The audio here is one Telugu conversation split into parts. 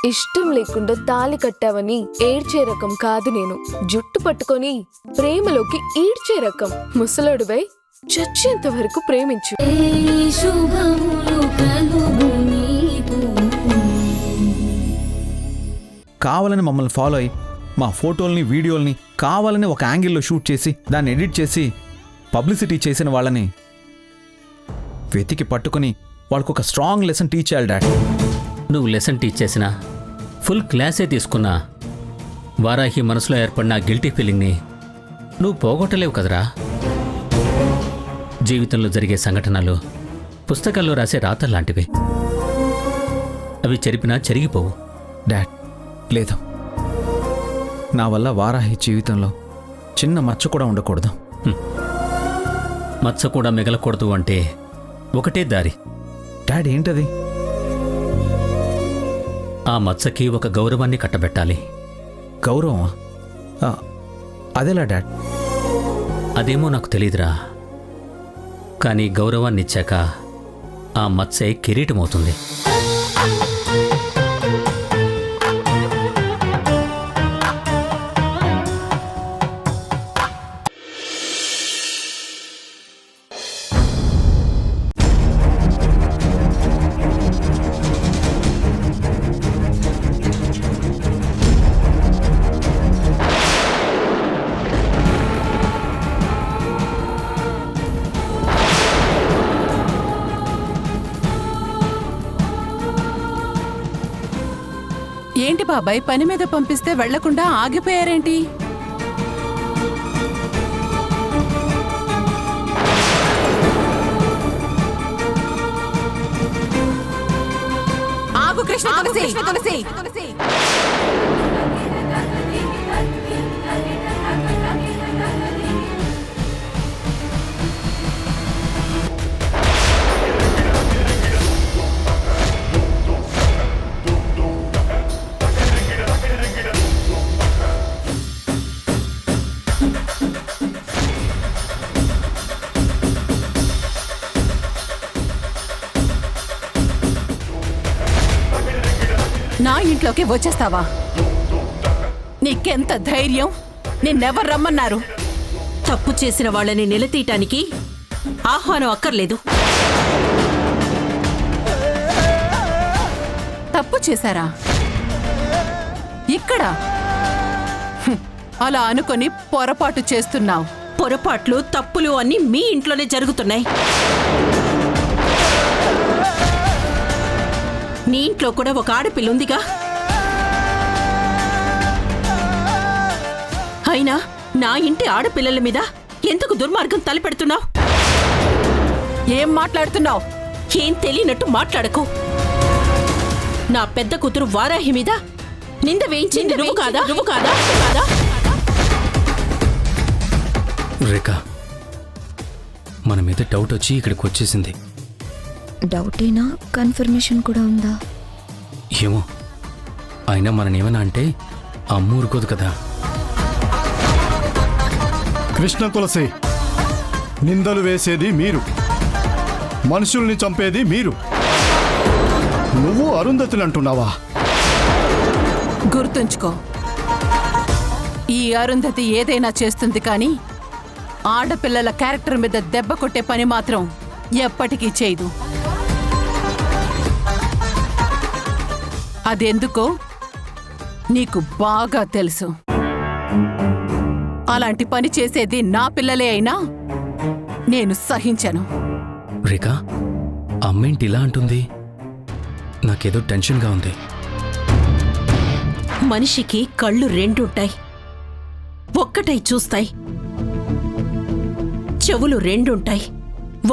ఇష్టం లేకుండా తాళి కట్టావని ఏడ్చే రకం కాదు నేను. జుట్టు పట్టుకొని ప్రేమలోకి ఈడ్చే రకం. ముసలాడువై చచ్చేంత వరకు ప్రేమించు. కావాలని మమ్మల్ని ఫాలో అయ్యి మా ఫోటోల్ని వీడియోల్ని కావాలని ఒక యాంగిల్లో షూట్ చేసి దాన్ని ఎడిట్ చేసి పబ్లిసిటీ చేసిన వాళ్ళని వెతికి పట్టుకుని వాళ్ళకు ఒక స్ట్రాంగ్ లెసన్ టీచ్ చేయాలి డాడ్. నువ్వు లెసన్ టీచ్ చేసినా ఫుల్ క్లాసే తీసుకున్నా వారాహి మనసులో ఏర్పడిన గిల్టీ ఫీలింగ్ని నువ్వు పోగొట్టలేవు కదరా. జీవితంలో జరిగే సంఘటనలు పుస్తకాల్లో రాసే రాతల్లాంటివి. అవి చెరిపినా చెరిగిపోవు. డాడ్ లేదు, నా వల్ల వారాహి జీవితంలో చిన్న మచ్చ కూడా ఉండకూడదు. మచ్చ కూడా మిగలకూడదు అంటే ఒకటే దారి. డాడ్ ఏంటది? ఆ మచ్చకి ఒక గౌరవాన్ని కట్టబెట్టాలి. గౌరవమా? అదేలా డాడ్? అదేమో నాకు తెలీదురా, కానీ గౌరవాన్ని ఇచ్చాక ఆ మచ్చే కిరీటమవుతుంది. ఏంటి బాబాయ్, పని మీద పంపిస్తే వెళ్లకుండా ఆగిపోయారేంటి? ఆగు కృష్ణ తులసి. నా ఇంట్లోకి వచ్చేస్తావా? నీకెంత ధైర్యం? నిన్నెవరు రమ్మన్నారు? తప్పు చేసిన వాళ్ళని నిలదీయటానికి ఆహ్వానం అక్కర్లేదు. తప్పు చేశారా? ఇక్కడ అలా అనుకొని పొరపాటు చేస్తున్నావు. పొరపాట్లు తప్పులు అన్నీ మీ ఇంట్లోనే జరుగుతున్నాయి. నీ ఇంట్లో కూడా ఒక ఆడపిల్ల ఉందిగా. అయినా నా ఇంటి ఆడపిల్లల మీద ఎందుకు దుర్మార్గం తలపెడుతున్నావు? ఏం మాట్లాడుతున్నావు? ఏం తెలియనట్టు మాట్లాడకు. నా పెద్ద కూతురు వారాహి మీద నింద వేయించింది నువ్వు కాదా? రేఖా, మన మీద డౌట్ వచ్చి ఇక్కడికి వచ్చేసింది. డౌటేనా? కన్ఫర్మేషన్ కూడా ఉందా? ఏమో, అయినా మననేమన్నా అంటే అమ్మూరుకోదు కదా. కృష్ణ తులసి, నిందలు వేసేది మీరు, మనుషుల్ని చంపేది మీరు. నువ్వు అరుంధతిని అంటున్నావా? గుర్తుంచుకో, ఈ అరుంధతి ఏదైనా చేస్తుంది కానీ ఆడపిల్లల క్యారెక్టర్ మీద దెబ్బ కొట్టే పని మాత్రం ఎప్పటికీ చేయదు. అదెందుకో నీకు బాగా తెలుసు. అలాంటి పని చేసేది నా పిల్లలే అయినా నేను సహించను. రేఖా, అమ్మేంటి ఇలా అంటుంది? నాకేదో టెన్షన్గా ఉంది. మనిషికి కళ్ళు రెండుంటాయి, ఒక్కటై చూస్తాయి. చెవులు రెండుంటాయి,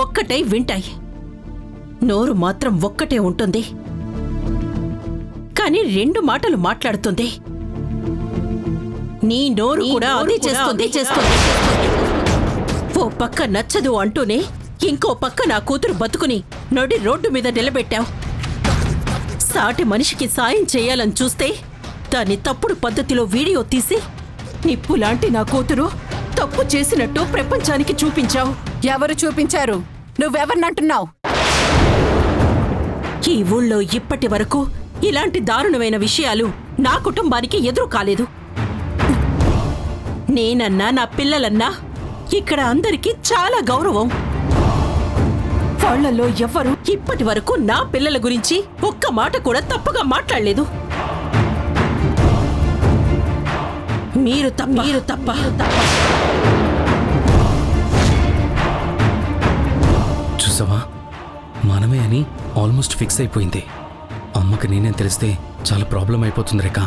ఒక్కటై వింటాయి. నోరు మాత్రం ఒక్కటే ఉంటుంది, కానీ రెండు మాటలు మాట్లాడుతుంది. నీ నోరు కూడా అదే చేస్తుంది. ఓ పక్క నచ్చదు అంటూనే ఇంకో పక్క నా కూతురు బతుకుని నడి రోడ్డు మీద నిలబెట్టావు. సాటి మనిషికి సాయం చేయాలని చూస్తే దాన్ని తప్పుడు పద్ధతిలో వీడియో తీసి నిప్పులాంటి నా కూతురు తప్పు చేసినట్టు ప్రపంచానికి చూపించావు. ఎవరు చూపించారు? నువ్వెవరినంటున్నావు? ఈ ఊళ్ళో ఇప్పటి వరకు ఇలాంటి దారుణమైన విషయాలు నా కుటుంబానికి ఎదురు కాలేదు. నేనన్నా నా పిల్లలన్నా ఇక్కడ అందరికీ చాలా గౌరవం. వాళ్ళలో ఎవ్వరూ ఇప్పటి వరకు నా పిల్లల గురించి ఒక్క మాట కూడా తప్పుగా మాట్లాడలేదు. మీరు తప్ప చూసావా, మనమే అని ఆల్మోస్ట్ ఫిక్స్ అయిపోయింది. అమ్మకి నేనేం తెలిస్తే చాలా ప్రాబ్లం అయిపోతుంది రేఖ.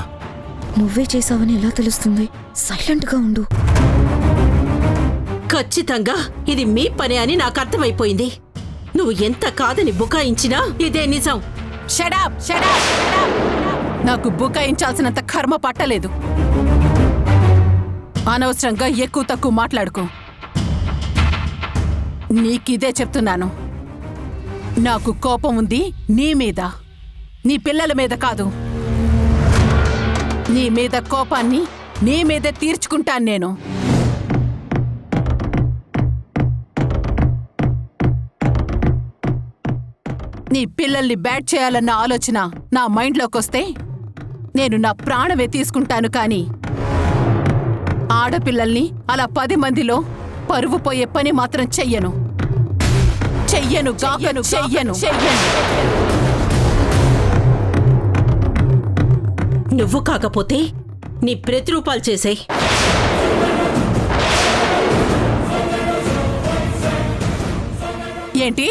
నువ్వే చేసావని ఎలా తెలుస్తుంది? సైలెంట్గా ఉండు. ఖచ్చితంగా ఇది మీ పని అని నాకు అర్థమైపోయింది. నువ్వు ఎంత కాదని బుకాయించినా ఇదే నిజం. షడప్ షడప్ నాకు బుకాయించాల్సినంత కర్మ పట్టలేదు. అనవసరంగా ఎక్కువ తక్కువ మాట్లాడుకో. నీకిదే చెప్తున్నాను. నాకు కోపం ఉంది నీ మీద, నీ పిల్లల మీద కాదు. నీ మీద కోపాన్ని నీ మీదే తీర్చుకుంటాను నేను. నీ పిల్లల్ని బ్యాట్ చేయాలన్న ఆలోచన నా మైండ్లోకొస్తే నేను నా ప్రాణమే తీసుకుంటాను. కానీ ఆడపిల్లల్ని అలా 10 మందిలో పరువు పోయే పని మాత్రం చెయ్యను. నువ్వు కాకపోతే నీ ప్రతిరూపాలు చేసేయ్. ఏంటి?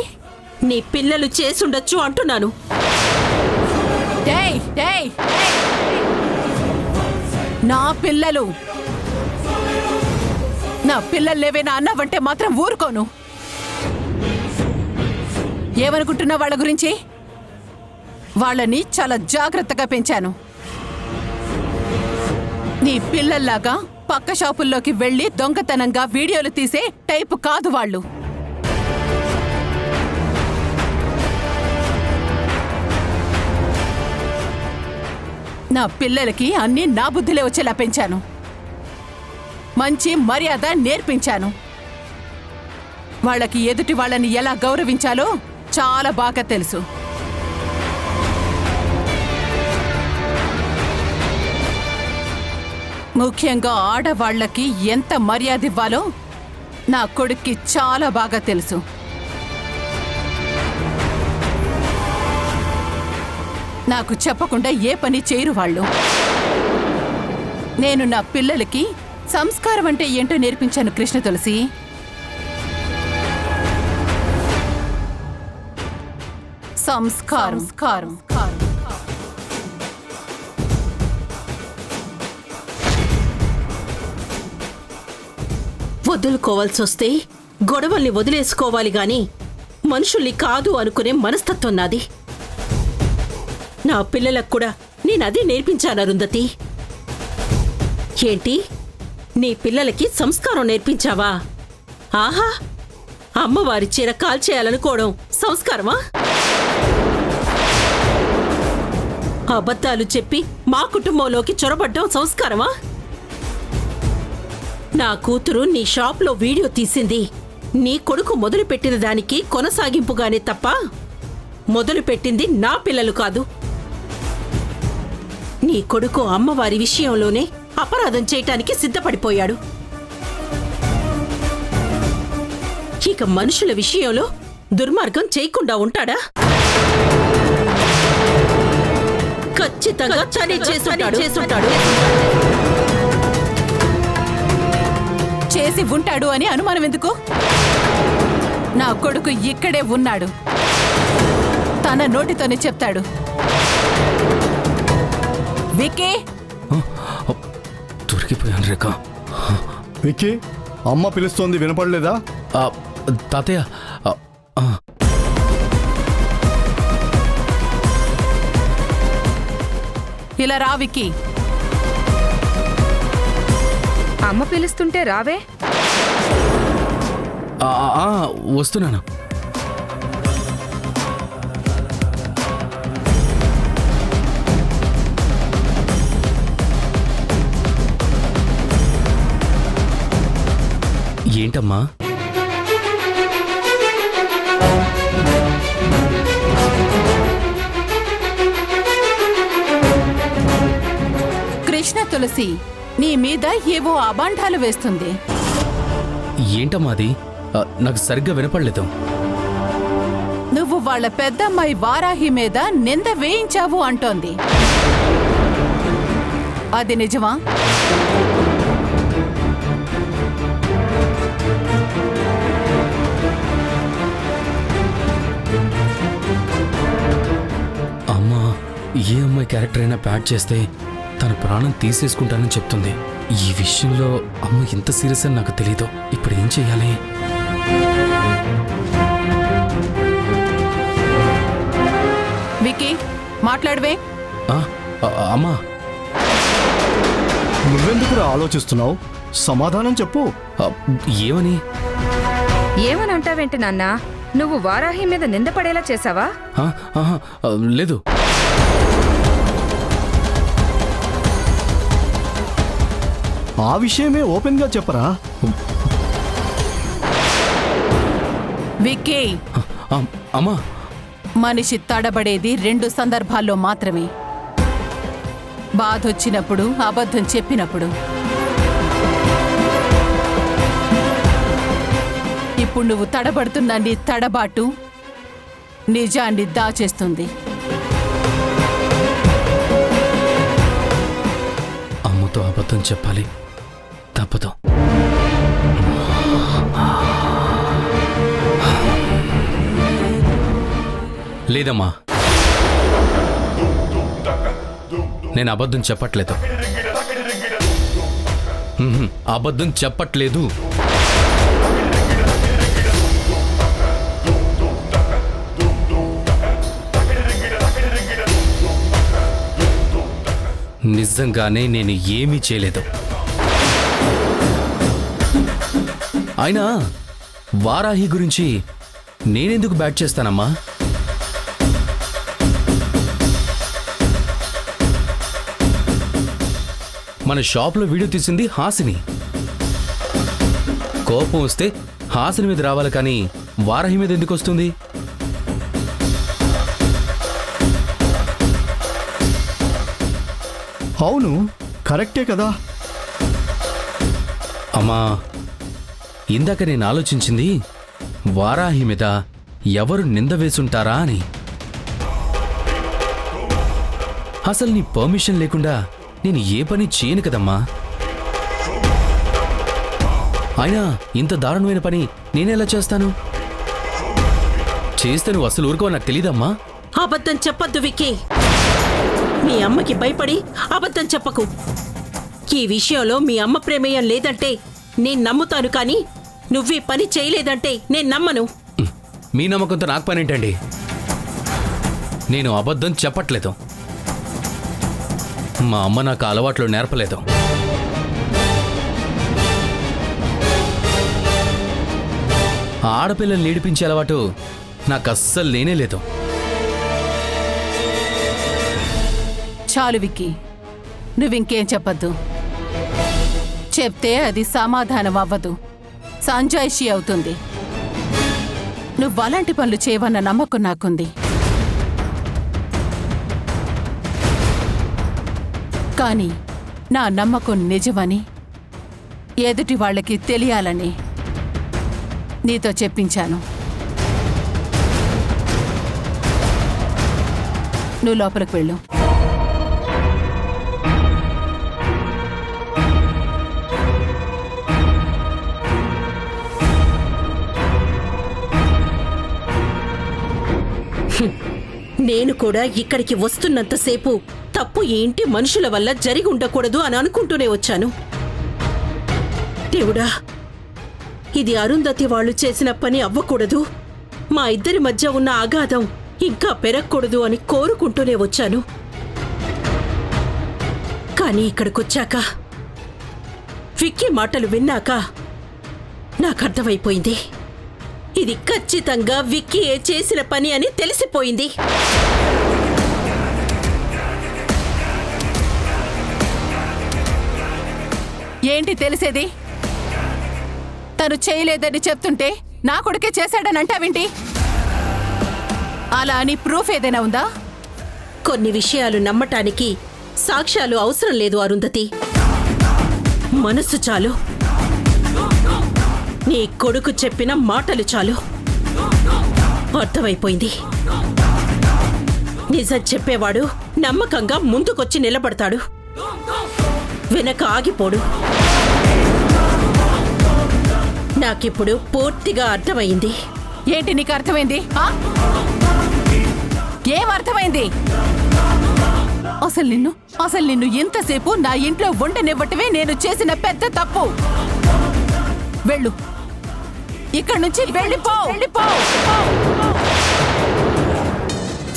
నీ పిల్లలు చేసుండొచ్చు అంటున్నాను. ఏయ్, ఏయ్, నా పిల్లలు లేవేనా అన్నావంటే మాత్రం ఊరుకోను. ఏమనుకుంటున్నా వాళ్ళ గురించి? వాళ్ళని చాలా జాగ్రత్తగా పెంచాను. నీ పిల్లల్లాగా పక్క షాపుల్లోకి వెళ్లి దొంగతనంగా వీడియోలు తీసే టైపు కాదు వాళ్ళు. నా పిల్లలకి అన్నీ నా బుద్ధిలే వచ్చేలా పెంచాను. మంచి మర్యాద నేర్పించాను. వాళ్ళకి ఎదుటి వాళ్ళని ఎలా గౌరవించాలో చాలా బాగా తెలుసు. ముఖ్యంగా ఆడవాళ్లకి ఎంత మర్యాద ఇవ్వాలో నా కొడుక్కి చాలా బాగా తెలుసు. నాకు చెప్పకుండా ఏ పని చేయరు వాళ్ళు. నేను నా పిల్లలకి సంస్కారం అంటే ఏంటో నేర్పించాను కృష్ణ తులసి. సంస్కారం. వదులుకోవాల్సొస్తే గొడవల్ని వదిలేసుకోవాలి గాని మనుషుల్ని కాదు అనుకునే మనస్తత్వం నాది. నా పిల్లలకు కూడా నేనదే నేర్పించాను అరుంధతి. ఏంటి, నీ పిల్లలకి సంస్కారం నేర్పించావా? ఆహా, అమ్మవారి చీర కాల్చేయాలనుకోవడం సంస్కారమా? అబద్ధాలు చెప్పి మా కుటుంబంలోకి చొరబడ్డం సంస్కారమా? నా కూతురు నీ షాప్లో వీడియో తీసింది నీ కొడుకు మొదలుపెట్టిన దానికి కొనసాగింపుగానే తప్ప మొదలుపెట్టింది నా పిల్లలు కాదు. నీ కొడుకు అమ్మవారి విషయంలోనే అపరాధం చేయటానికి సిద్ధపడిపోయాడు. ఇక మనుషుల విషయంలో దుర్మార్గం చేయకుండా ఉంటాడా? ఖచ్చితంగా తనే చేసుంటాడు. చేసి ఉంటాడు అని అనుమానం ఎందుకు? నా కొడుకు ఇక్కడే ఉన్నాడు. తన నోటితోనే చెప్తాడు. విక్కీ, దొరికిపోయాను రేఖ. విక్కీ, అమ్మ పిలుస్తోంది, వినపడలేదా? తాతయ్య, ఇలా రా విక్కీ. అమ్మ పిలుస్తుంటే రావే. వస్తున్నాను. ఏంటమ్మా? కృష్ణ తులసి నీ మీద ఏవో అబాండాలు వేస్తుంది. ఏంటమ్మా అది? నాకు సరిగ్గా వినపడలేదు. నువ్వు వాళ్ళ పెద్దమ్మాయి వారాహి మీద నింద వేయించావు అంటోంది. అది నిజమా? అమ్మా ఏ అమ్మాయి క్యారెక్టర్ అయినా ప్యాడ్ చేస్తే తన ప్రాణం తీసేసుకుంటానని చెప్తుంది. ఈ విషయంలో అమ్మ ఇంత సీరియస్ అని నాకు తెలీదు. ఇప్పుడు ఏం చెయ్యాలి? వికీ మాట్లాడవే. అమ్మా నువ్వెందుకు ఆలోచిస్తున్నావు? సమాధానం చెప్పు. ఏమని? ఏమని అంటావేంటి నాన్న? నువ్వు వారాహి మీద నిందపడేలా చేసావా? లేదు. ఆ విషయమే ఓపెన్ గా చెప్పరా? వికీ, అమ్మా మనిషి తడబడేది 2 సందర్భాల్లో మాత్రమే. బాధొచ్చినప్పుడు, అబద్ధం చెప్పినప్పుడు. ఇప్పుడు నువ్వు తడబడుతున్న నీ తడబాటు నిజాన్ని దాచేస్తుంది. అమ్మతో అబద్ధం చెప్పాలి, తప్పదు. లేదమ్మా, నేను అబద్ధం చెప్పట్లేదు. అబద్ధం చెప్పట్లేదు. నిజంగానే నేను ఏమీ చేయలేదు. అయినా వారాహి గురించి నేనెందుకు బ్యాట్ చేస్తానమ్మా? మన షాప్లో వీడియో తీసింది హాసిని. కోపం వస్తే హాసిని మీద రావాలి కానీ వారాహి మీద ఎందుకు వస్తుంది? అవును, కరెక్టే కదా. అమ్మా, ఇందాక నేను ఆలోచించింది వారాహి మీద ఎవరు నింద వేసుంటారా అని. అసలు నీ పర్మిషన్ లేకుండా నేను ఏ పని చేయను కదమ్మా. అయినా ఇంత దారుణమైన పని నేనెలా చేస్తాను? చేస్తే నువ్వు అసలు ఊరుకో నాకు తెలీదమ్మా. అబద్ధం చెప్పొద్దు విక్కీ. మీ అమ్మకి భయపడి అబద్ధం చెప్పకు. ఈ విషయంలో మీ అమ్మ ప్రమేయం లేదంటే నేను నమ్ముతాను, కానీ నువ్వీ పని చేయలేదంటే నేను నమ్మను. మీ నమ్మకంతో నాకు పని ఏంటండి? నేను అబద్ధం చెప్పట్లేదు. మా అమ్మ నాకు అలవాట్లు నేర్పలేదు. ఆడపిల్లల్ని నేడిపించే అలవాటు నాకు అస్సలు లేనే లేదు. చాలు విక్కీ, నువ్వింకేం చెప్పద్దు. చెప్తే అది సమాధానం అవ్వదు, సంజాయిషి అవుతుంది. నువ్వు అలాంటి పనులు చేయవన్న నమ్మకం నాకుంది. కానీ నా నమ్మకం నిజమని ఎదుటి వాళ్ళకి తెలియాలని నీతో చెప్పించాను. నువ్వు లోపలికి వెళ్ళు. నేను కూడా ఇక్కడికి వస్తున్నంతసేపు తప్పు ఏంటి మనుషుల వల్ల జరిగి ఉండకూడదు అని అనుకుంటూనే వచ్చాను. దేవుడా, ఇది అరుంధతి వాళ్ళు చేసిన పని అవ్వకూడదు, మా ఇద్దరి మధ్య ఉన్న అగాధం ఇంకా పెరగకూడదు అని కోరుకుంటూనే వచ్చాను. కానీ ఇక్కడికొచ్చాక, విక్కీ మాటలు విన్నాక నాకర్థమైపోయింది. ఇది ఖచ్చితంగా విక్కీయే చేసిన పని అని తెలిసిపోయింది. ఏంటి తెలిసేది? తను చేయలేదని చెప్తుంటే నా కొడుకే చేశాడని అంటావేంటి? అలా అని ప్రూఫ్ ఏదైనా ఉందా? కొన్ని విషయాలు నమ్మటానికి సాక్ష్యాలు అవసరం లేదు అరుంధతి. మనస్సు చాలు. నీ కొడుకు చెప్పిన మాటలు చాలు. అర్థమైపోయింది. నిజం చెప్పేవాడు నమ్మకంగా ముందుకొచ్చి నిలబడతాడు, వెనక ఆగిపోడు. నాకిప్పుడు పూర్తిగా అర్థమైంది. ఏంటి నీకు అర్థమైంది? ఏం అర్థమైంది? అసలు నిన్ను ఇంతసేపు నా ఇంట్లో ఉండనివ్వటమే నేను చేసిన పెద్ద తప్పు. వెళ్ళు, ఇక్కడి నుంచి వెళ్ళిపో.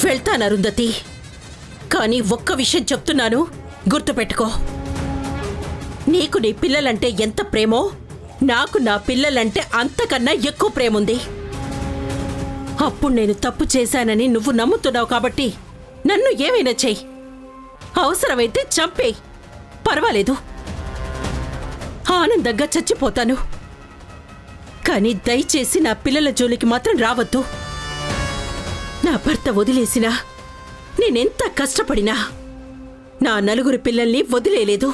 వెళ్తాను అరుంధతి, కానీ ఒక్క విషయం చెప్తున్నాను, గుర్తుపెట్టుకో. నీకు నీ పిల్లలంటే ఎంత ప్రేమో నాకు నా పిల్లలంటే అంతకన్నా ఎక్కువ ప్రేముంది. అప్పుడు నేను తప్పు చేశానని నువ్వు నమ్ముతున్నావు కాబట్టి నన్ను ఏమైనా చెయ్యి, అవసరమైతే చంపేయ్, పర్వాలేదు, ఆనందంగా చచ్చిపోతాను. కానీ దయచేసి నా పిల్లల జోలికి మాత్రం రావద్దు. నా భర్త వదిలేసినా, నేనెంత కష్టపడినా నా నలుగురు పిల్లల్ని వదిలేలేదు.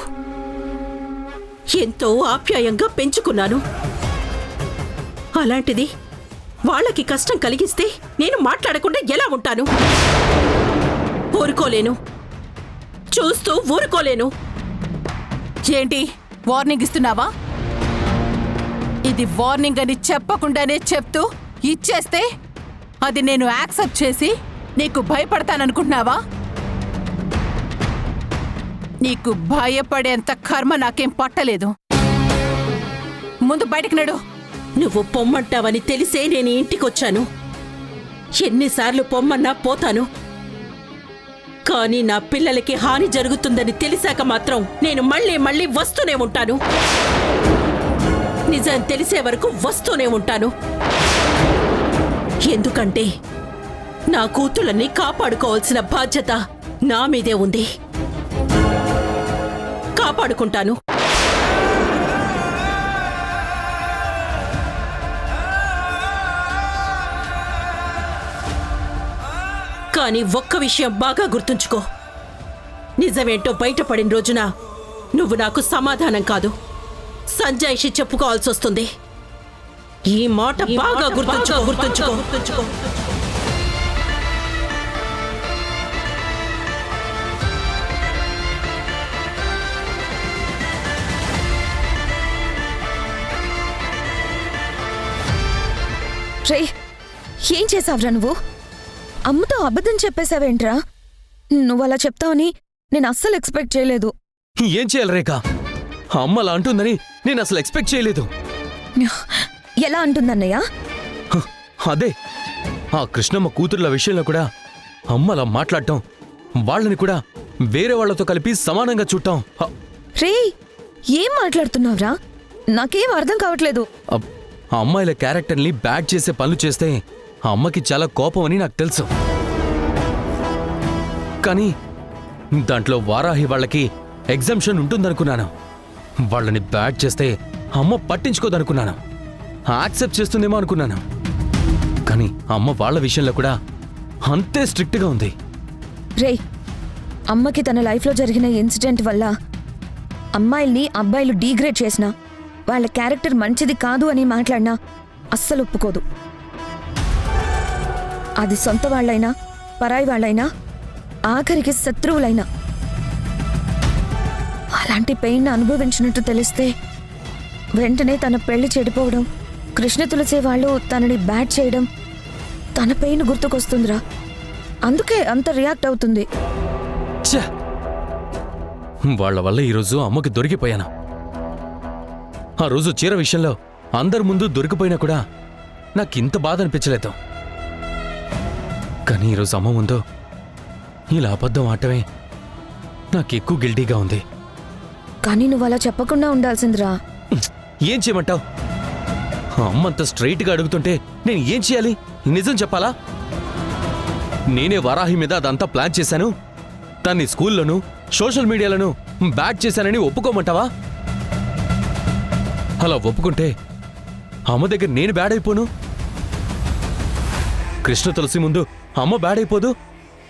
ఎంతో ఆప్యాయంగా పెంచుకున్నాను. అలాంటిది వాళ్ళకి కష్టం కలిగిస్తే నేను మాట్లాడకుండా ఎలా ఉంటాను? ఊరుకోలేను, చూస్తూ ఊరుకోలేను. ఏంటి వార్నింగ్ ఇస్తున్నావా? ఇది వార్నింగ్ అని చెప్పకుండానే చెప్తూ ఇచ్చేస్తే అది నేను యాక్సెప్ట్ చేసి నీకు భయపడతాననుకుంటున్నావా? నీకు భయపడేంత కర్మ నాకేం పట్టలేదు. ముందు బయటికి నడు. నువ్వు పొమ్మంటావని తెలిసే నేను ఇంటికొచ్చాను. ఎన్నిసార్లు పొమ్మన్నా పోతాను. కానీ నా పిల్లలకి హాని జరుగుతుందని తెలిసాక మాత్రం నేను మళ్ళీ వస్తూనే ఉంటాను. నిజం తెలిసే వరకు వస్తూనే ఉంటాను. ఎందుకంటే నా కూతుళ్ళని కాపాడుకోవాల్సిన బాధ్యత నా మీదే ఉంది. కాపాడుకుంటాను. కానీ ఒక్క విషయం బాగా గుర్తుంచుకో. నిజమేంటో బయటపడిన రోజున నువ్వు నాకు సమాధానం కాదు, సంజాయిషి చెప్పుకోవాల్సి వస్తుంది. ఈ మాట బాగా గుర్తుంచుకో. రే, ఏం చేసావురా నువ్వు? అమ్మతో అబద్ధం చెప్పేశావేంట్రా? నువ్వు అలా చెప్తావని నేను అస్సలు ఎక్స్పెక్ట్ చేయలేదు. ఏం చేయాలి రేఖ? అమ్మ అలా అంటుందని నేను అసలు ఎక్స్పెక్ట్ చేయలేదు. ఎలా అంటుందన్నయ్య? అదే, ఆ కృష్ణమ్మ కూతుర్ల విషయంలో కూడా అమ్మ అలా మాట్లాడటం, వాళ్ళని కూడా వేరే వాళ్లతో కలిపి సమానంగా చూడటం. రే, ఏం మాట్లాడుతున్నావురా? నాకేం అర్థం కావట్లేదు. ఆ అమ్మాయిల క్యారెక్టర్ని బ్యాడ్ చేసే పనులు చేస్తే ఆ అమ్మకి చాలా కోపం అని నాకు తెలుసు. కానీ దాంట్లో వారాహి వాళ్ళకి ఎగ్జామ్షన్ ఉంటుందనుకున్నాను. వాళ్ళని బ్యాడ్ చేస్తే అమ్మ పట్టించుకోదనుకున్నాను, యాక్సెప్ట్ చేస్తుందేమో అనుకున్నాను. కానీ అమ్మ వాళ్ళ విషయంలో కూడా అంతే స్ట్రిక్ట్గా ఉంది. రే, అమ్మకి తన లైఫ్లో జరిగిన ఇన్సిడెంట్ వల్ల అమ్మాయిల్ని అబ్బాయిలు డీగ్రేడ్ చేసినా, వాళ్ళ క్యారెక్టర్ మంచిది కాదు అని మాట్లాడినా అస్సలు ఒప్పుకోదు. అది సొంత వాళ్ళైనా పరాయి వాళ్ళైనా ఆఖరికి శత్రువులైనా. అలాంటి పెయిన్ అనుభవించినట్టు తెలిస్తే వెంటనే తన పెళ్లి చెడిపోవడం, కృష్ణ తులసి వాళ్ళు తనని బ్యాడ్ చేయడం, తన పెయిన్ గుర్తుకొస్తుందిరా. అందుకే అంత రియాక్ట్ అవుతుంది. వాళ్ళ వల్ల ఈరోజు అమ్మకి దొరికిపోయాను. ఆ రోజు చీర విషయంలో అందరి ముందు దొరికిపోయినా కూడా నాకింత బాధ అనిపించలేదు. కానీ ఈరోజు అమ్మ ముందు ఇలా అబద్ధం ఆటమే నాకెక్కువ గిల్టీగా ఉంది. కానీ నువ్వు అలా చెప్పకుండా ఉండాల్సిందిరా. ఏం చేయమంటావు? అమ్మంత స్ట్రైట్గా అడుగుతుంటే నేను ఏం చేయాలి? నిజం చెప్పాలా? నేనే వారాహి మీద అదంతా ప్లాన్ చేశాను, దాన్ని స్కూల్లోనూ సోషల్ మీడియాలోనూ బ్యాడ్ చేశానని ఒప్పుకోమంటావా? అలా ఒప్పుకుంటే అమ్మ దగ్గర నేను బ్యాడ్ అయిపోను, కృష్ణ తులసి ముందు అమ్మ బ్యాడ్ అయిపోదు.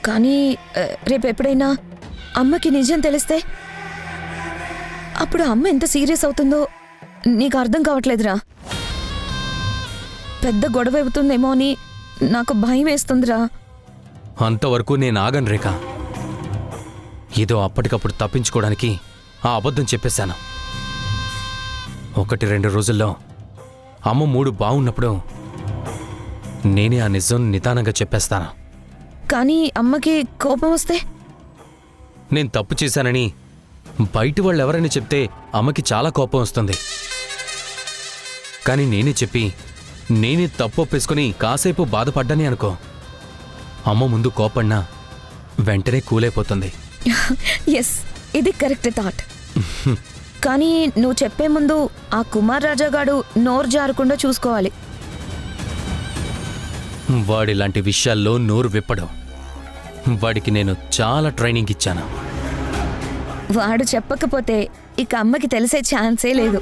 కానీ రేపు ఎప్పుడైనా అమ్మకి నిజం తెలిస్తే అప్పుడు అమ్మ ఎంత సీరియస్ అవుతుందో నీకు అర్థం కావట్లేదురా. పెద్ద గొడవ అవుతుందేమో అని నాకు భయం వేస్తుందిరా. అంతవరకు నేను ఆగను రేఖ. ఏదో అప్పటికప్పుడు తప్పించుకోవడానికి ఆ అబద్ధం చెప్పేశాను. 1-2 రోజుల్లో అమ్మ మూడు బాగున్నప్పుడు నేనే ఆ నిజం నిదానంగా చెప్పేస్తాను. కానీ అమ్మకి కోపం వస్తే? నేను తప్పు చేశానని బయట వాళ్ళు ఎవరైనా చెప్తే అమ్మకి చాలా కోపం వస్తుంది. కానీ నేనే చెప్పి నేనే తప్పు ఒప్పేసుకుని కాసేపు బాధపడ్డాని అనుకో, అమ్మ ముందు కోపడినా వెంటనే కూలైపోతుంది. ఎస్, ఇది కరెక్ట్ థాట్. కానీ నువ్వు చెప్పే ముందు ఆ కుమార్ రాజాగాడు నోరు జారకుండా చూసుకోవాలి. వాడిలాంటి విషయాల్లో నోరు విప్పడు. వాడికి నేను చాలా ట్రైనింగ్ ఇచ్చాను. వాడు చెప్పకపోతే ఇక అమ్మకి తెలిసే ఛాన్సే లేదు.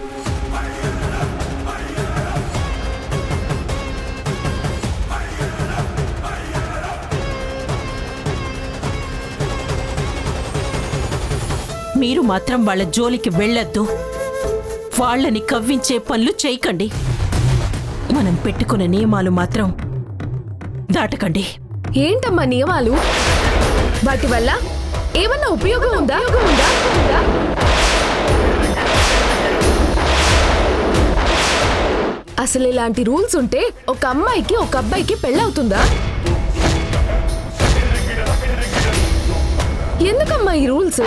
మీరు మాత్రం వాళ్ళ జోలికి వెళ్ళొద్దు. వాళ్ళని కవ్వించే పనులు చేయకండి. మనం పెట్టుకున్న నియమాలు మాత్రం దాటకండి. ఏంటమ్మా నియమాలు? వాటి వల్ల ఏమన్నా ఉపయోగం ఉందా? అసలు ఇలాంటి రూల్స్ ఉంటే ఒక అమ్మాయికి ఒక అబ్బాయికి పెళ్ళవుతుందా? ఎందుకమ్మా ఈ రూల్స్?